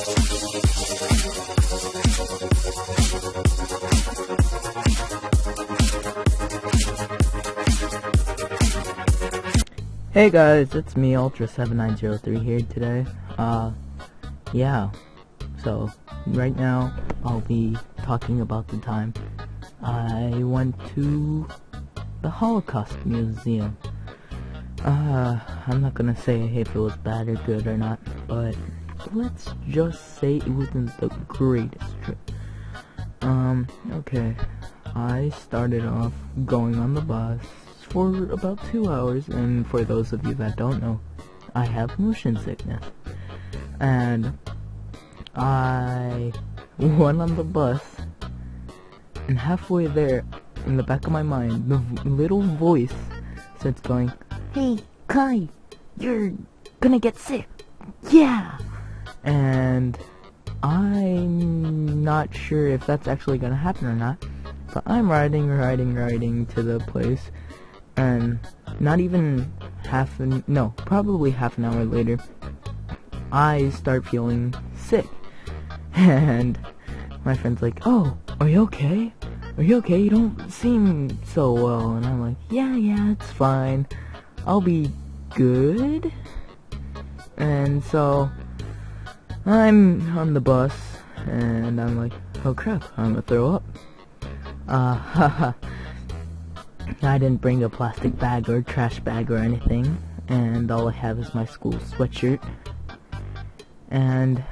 Hey guys, it's me, Ultra7903 here today. Yeah, so right now I'll be talking about the time I went to the Holocaust Museum. I'm not gonna say if it was bad or good or not, but let's just say it wasn't the greatest trip. Okay, I started off going on the bus for about 2 hours, and for those of you that don't know, I have motion sickness, and I went on the bus, and halfway there, in the back of my mind, the little voice starts going, "Hey, Kai, you're gonna get sick, yeah!" And I'm not sure if that's actually gonna happen or not, but I'm riding to the place, and not even probably half an hour later, I start feeling sick, and my friend's like, "Oh, are you okay? Are you okay? You don't seem so well." And I'm like, yeah, it's fine. I'll be good." And so I'm on the bus, and I'm like, oh crap, I'm gonna throw up. I didn't bring a plastic bag or trash bag or anything, and all I have is my school sweatshirt. And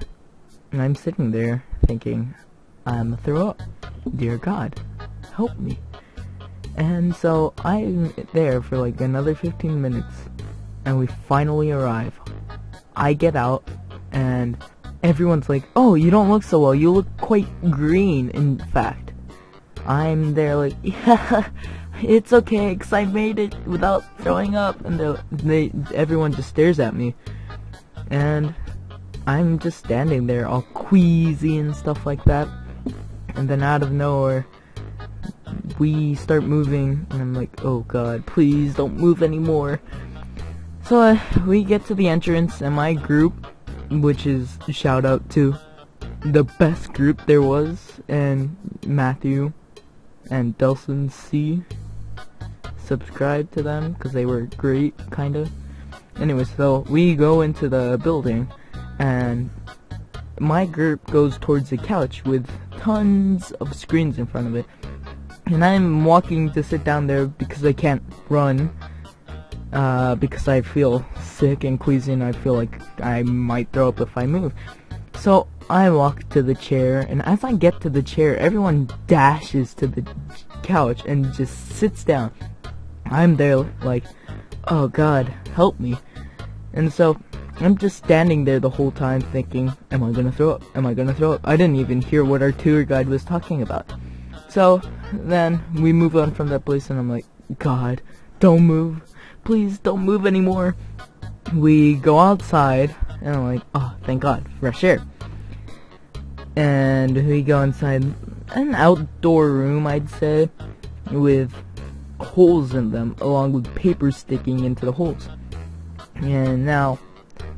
I'm sitting there thinking, I'm gonna throw up. Dear God, help me. And so I'm there for like another 15 minutes, and we finally arrive. I get out, and everyone's like, "Oh, you don't look so well. You look quite green, in fact." I'm there like, "Yeah, it's okay, 'cause I made it without throwing up." And everyone just stares at me, and I'm just standing there all queasy and stuff like that. And then out of nowhere, we start moving, and I'm like, oh God, please don't move anymore. So we get to the entrance, and my group, which is shout out to the best group there was, and Matthew and Delson C, subscribe to them because they were great, kinda. Anyway, so we go into the building, and my group goes towards the couch with tons of screens in front of it, and I'm walking to sit down there because I can't run, because I feel sick and queasy, and I feel like I might throw up if I move. So I walk to the chair, and as I get to the chair, everyone dashes to the couch and just sits down. I'm there like, oh God, help me. And so I'm just standing there the whole time thinking, am I gonna throw up? Am I gonna throw up? I didn't even hear what our tour guide was talking about. So then we move on from that place, and I'm like, God, don't move. Please don't move anymore. We go outside, and I'm like, oh, thank God, fresh air. And we go inside an outdoor room, I'd say, with holes in them, along with paper sticking into the holes. And now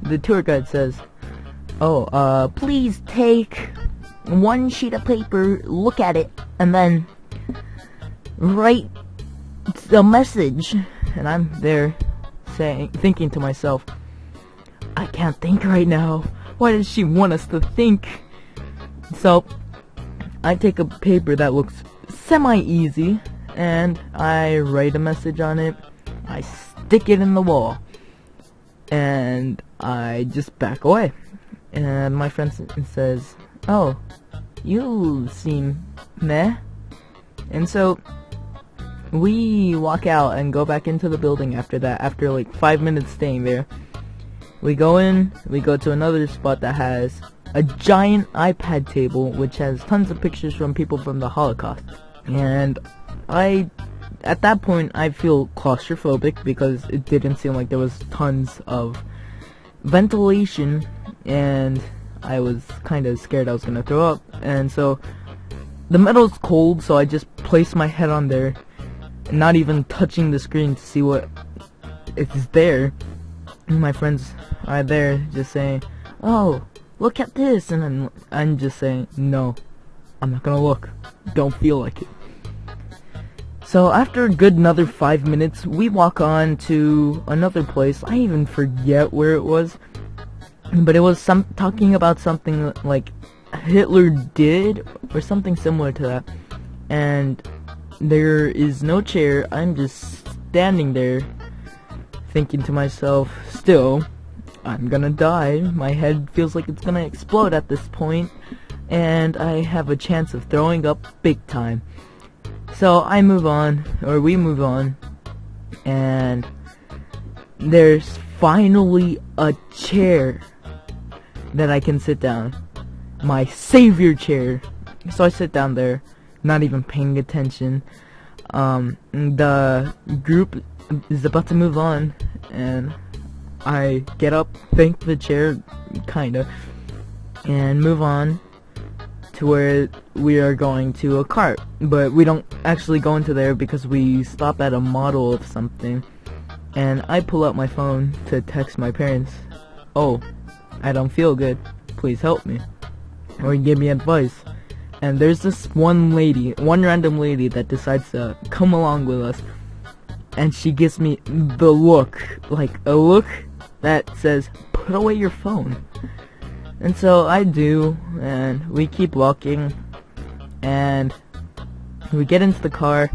the tour guide says, oh, please take one sheet of paper, look at it, and then write the message. And I'm there thinking to myself, I can't think right now. Why does she want us to think? So I take a paper that looks semi-easy, and I write a message on it. I stick it in the wall, and I just back away. And my friend says, oh, you seem meh. And so we walk out and go back into the building after that. After like 5 minutes staying there, we go in, we go to another spot that has a giant iPad table which has tons of pictures from people from the Holocaust. And at that point, I feel claustrophobic because it didn't seem like there was tons of ventilation, and I was kind of scared I was gonna throw up. And so the metal's cold, so I just place my head on there, not even touching the screen to see what is there. And my friends are there just saying, oh, look at this, and I'm just saying, no, I'm not gonna look, don't feel like it. So after a good another 5 minutes, we walk on to another place. I even forget where it was, but it was talking about something like Hitler did, or something similar to that. And there is no chair. I'm just standing there, thinking to myself, still, I'm gonna die. My head feels like it's gonna explode at this point, and I have a chance of throwing up big time. So I move on, or we move on, and there's finally a chair that I can sit down. My savior chair. So I sit down there, not even paying attention. The group is about to move on, and I get up, thank the chair, kinda, and move on to where we are going to a cart. But we don't actually go into there because we stop at a model of something, and I pull out my phone to text my parents, oh, I don't feel good, please help me, or give me advice. And there's this one random lady that decides to come along with us, and she gives me the look, like a look that says, put away your phone. And so I do, and we keep walking, and we get into the car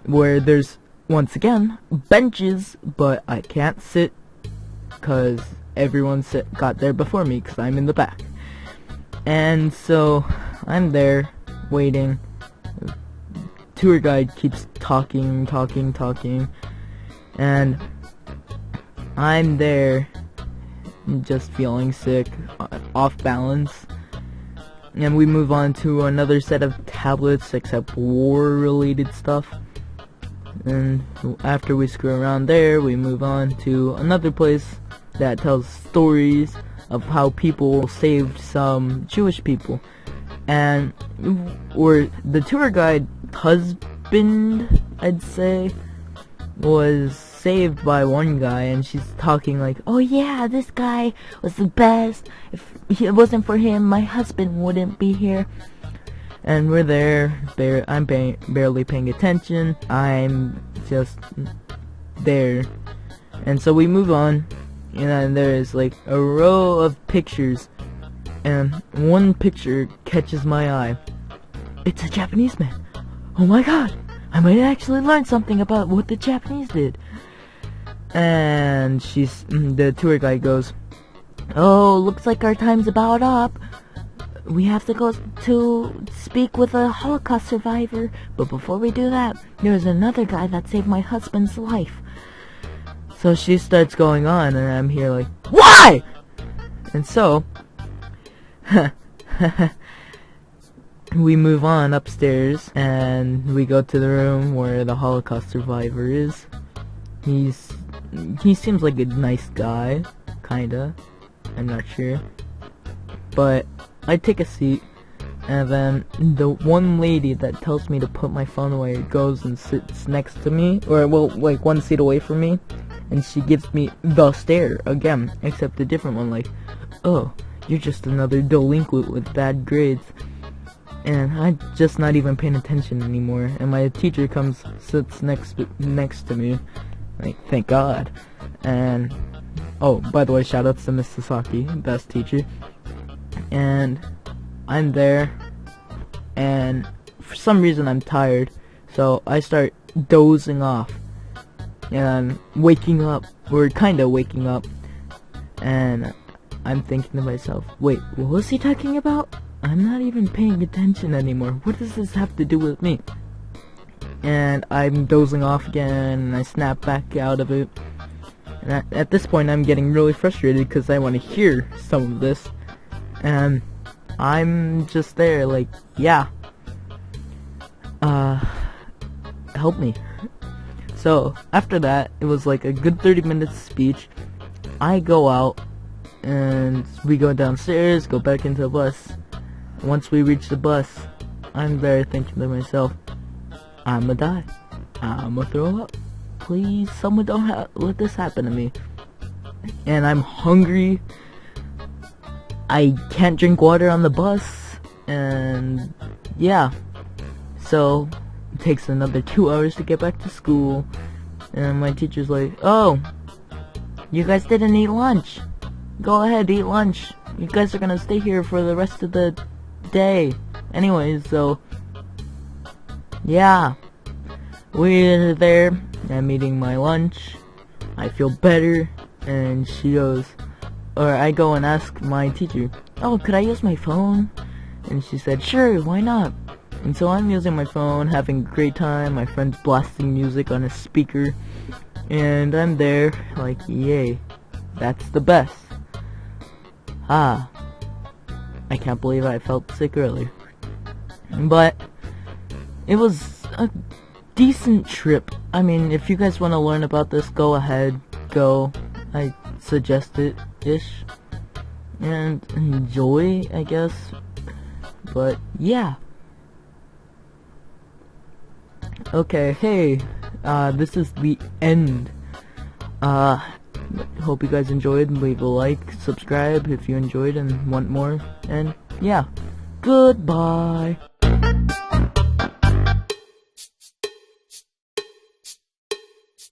where there's, once again, benches, but I can't sit because everyone got there before me because I'm in the back. And so I'm there waiting. Tour guide keeps talking, and I'm there just feeling sick, off balance. And we move on to another set of tablets, except war-related stuff. And after we screw around there, we move on to another place that tells stories of how people saved some Jewish people. And the tour guide husband, I'd say, was saved by one guy, and she's talking like, oh yeah, this guy was the best. If it wasn't for him, my husband wouldn't be here. And we're there, I'm barely paying attention, I'm just there. And so we move on, and there's like a row of pictures, and one picture catches my eye. It's a Japanese man. Oh my god, I might actually learn something about what the Japanese did. And the tour guide goes, oh, looks like our time's about up. We have to go to speak with a Holocaust survivor, but before we do that, there's another guy that saved my husband's life. So she starts going on, and I'm here like, why? And so we move on upstairs, and we go to the room where the Holocaust survivor is. He seems like a nice guy, kinda. I'm not sure. But I take a seat, and then the one lady that tells me to put my phone away goes and sits next to me, or well, like one seat away from me, and she gives me the stare again, except a different one, like, oh, you're just another delinquent with bad grades. And I'm just not even paying attention anymore, and my teacher sits next to me, like, thank God. And oh, by the way, shoutouts to Miss Sasaki, best teacher. And I'm there, and for some reason I'm tired, so I start dozing off, and I'm waking up, or kinda waking up, and I'm thinking to myself, wait, what was he talking about? I'm not even paying attention anymore. What does this have to do with me? And I'm dozing off again, and I snap back out of it. And at this point, I'm getting really frustrated because I want to hear some of this. And I'm just there, like, yeah. Help me. So, after that, it was like a good 30 minutes speech. I go out, and we go downstairs, go back into the bus. Once we reach the bus, I'm there thinking to myself, I'ma die. I'ma throw up. Please, someone don't let this happen to me. And I'm hungry. I can't drink water on the bus, and yeah, so it takes another 2 hours to get back to school, and my teacher's like, oh, you guys didn't eat lunch. Go ahead, eat lunch. You guys are gonna stay here for the rest of the day. Anyways, so yeah, we're there. I'm eating my lunch. I feel better, and she goes, or I go and ask my teacher, oh, could I use my phone? And she said, sure, why not? And so I'm using my phone, having a great time. My friend's blasting music on his speaker, and I'm there like, yay, that's the best. I can't believe I felt sick earlier. But it was a decent trip. I mean, if you guys want to learn about this, go ahead, go. I suggest it-ish. And enjoy, I guess. But yeah. Okay, hey, this is the end. Hope you guys enjoyed. Leave a like, subscribe if you enjoyed and want more. And yeah, goodbye.